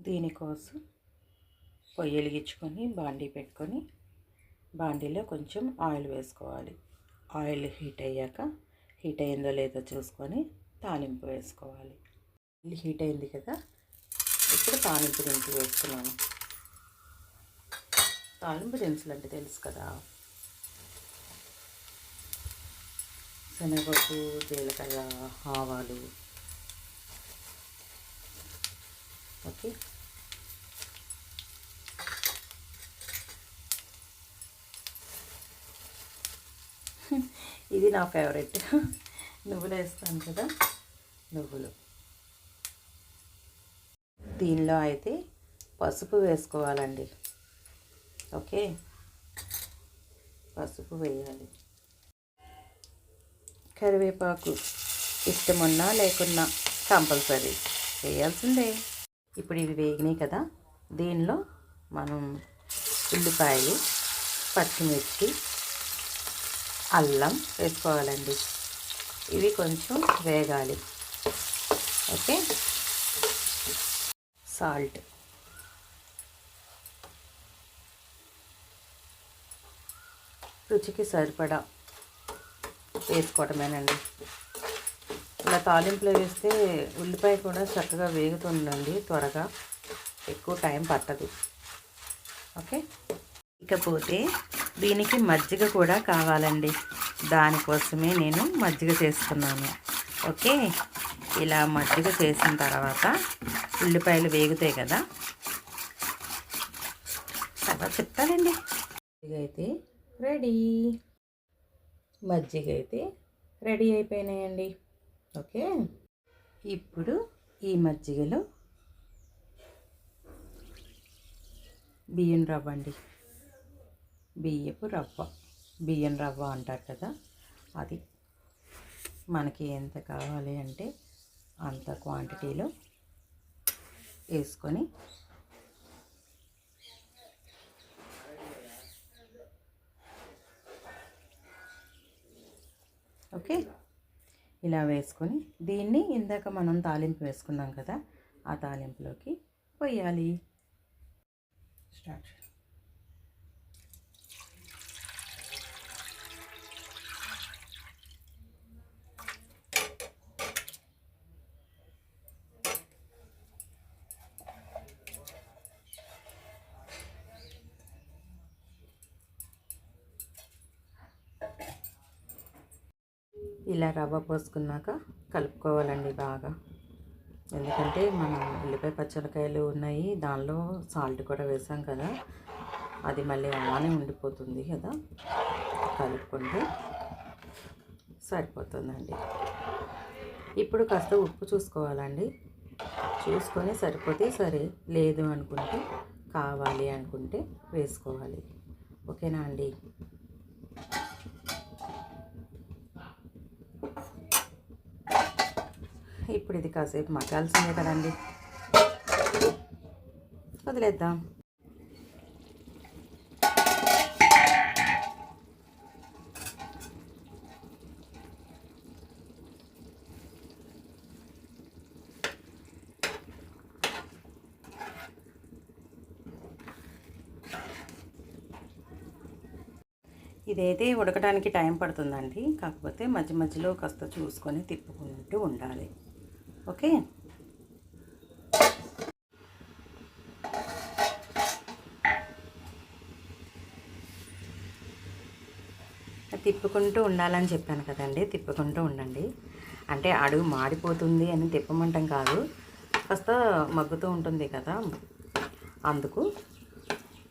దీనికోసం పొయ్యి వెలిగించుకొని బాండీ పెట్టుకొని బాండీలో కొంచెం ఆయిల్ వేసుకోవాలి. ఆయిల్ హీట్ అయ్యిందో లేదో చూసుకొని తాలింపు వేసుకోవాలి. హీట్ అయింది కదా, ఇప్పుడు తాలింపు దినుసులు వేసుకున్నాను. తాలింపు దినుసులు అంటే తెలుసు కదా, శనగపప్పు, జీలకర్ర, ఆవాలు. ఓకే, ఇది నా ఫేవరెట్. నువ్వులు వేస్తాను కదా, నువ్వులు. దీనిలో అయితే పసుపు వేసుకోవాలండి. ఓకే, పసుపు వేయాలి. కరివేపాకు ఇష్టమున్నా లేకున్నా కంపల్సరీ వేయాల్సిందే. ఇప్పుడు ఇవి వేగినాయి కదా, దీనిలో మనం ఉల్లిపాయలు, పచ్చిమిర్చి, అల్లం వేసుకోవాలండి. ఇవి కొంచెం వేగాలి. ఓకే, సాల్ట్, రుచికి సరిపడా వేసుకోవటమేనండి. ఇలా తాలింపులో వేస్తే ఉల్లిపాయ కూడా చక్కగా వేగుతుందండి, త్వరగా, ఎక్కువ టైం పట్టదు. ఓకే, ఇకపోతే దీనికి మజ్జిగ కూడా కావాలండి. దానికోసమే నేను మజ్జిగ చేస్తున్నాను. ఓకే, ఇలా మజ్జిగ చేసిన తర్వాత ఉల్లిపాయలు వేగుతాయి కదా, తర్వాత చెప్తానండి. మజ్జిగ అయితే రెడీ. మజ్జిగ అయితే రెడీ అయిపోయినాయండి. ఓకే, ఇప్పుడు ఈ మజ్జిగలో బియ్యం రవ్వ అండి, బియ్యం రవ్వ అంటారు కదా, అది మనకి ఎంత కావాలి అంటే అంత క్వాంటిటీలో వేసుకొని ఓకే, ఇలా వేసుకొని దీన్ని ఇందాక మనం తాలింపు వేసుకున్నాం కదా, ఆ తాలింపులోకి పోయాలి. స్టార్ట్. ఇలా రవ్వ పోసుకున్నాక కలుపుకోవాలండి బాగా. ఎందుకంటే మనం ఉల్లిపాయ పచ్చడికాయలు ఉన్నాయి, దానిలో సాల్ట్ కూడా వేసాం కదా, అది మళ్ళీ అలానే ఉండిపోతుంది కదా, కలుపుకుంటే సరిపోతుందండి. ఇప్పుడు కాస్త ఉప్పు చూసుకోవాలండి. చూసుకొని సరిపోతే సరే, లేదు అనుకుంటే, కావాలి అనుకుంటే వేసుకోవాలి. ఓకేనా అండి? ఇప్పుడు ఇది కాసేపు మగ్గాల్సిందే కదండి, వదిలేద్దాం. ఇదైతే ఉడకడానికి టైం పడుతుందండి, కాకపోతే మధ్య మధ్యలో కాస్త చూసుకొని తిప్పుకుంటూ ఉండాలి. ఓకే, తిప్పుకుంటూ ఉండాలని చెప్పాను కదండి, తిప్పుకుంటూ ఉండండి. అంటే అడుగు మాడిపోతుంది అని తిప్పమంటాం కాదు, కాస్త మగ్గుతూ ఉంటుంది కదా, అందుకు.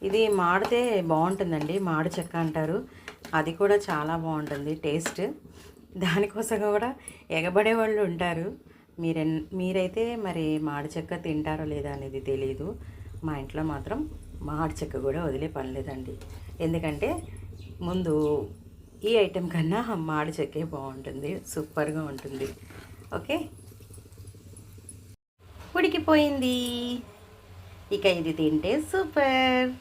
ఇది మాడితే బాగుంటుందండి, మాడి చెక్క అంటారు, అది కూడా చాలా బాగుంటుంది టేస్ట్. దానికోసం కూడా ఎగబడే వాళ్ళు ఉంటారు. మీరైతే మరి మాడి చెక్క తింటారో లేదా అనేది తెలీదు. మా ఇంట్లో మాత్రం మాడి చెక్క కూడా వదిలే పని లేదండి. ఎందుకంటే ముందు ఈ ఐటెం కన్నా మాడి చెక్కే బాగుంటుంది, సూపర్గా ఉంటుంది. ఓకే, ఉడికిపోయింది. ఇక ఇది తింటే సూపర్.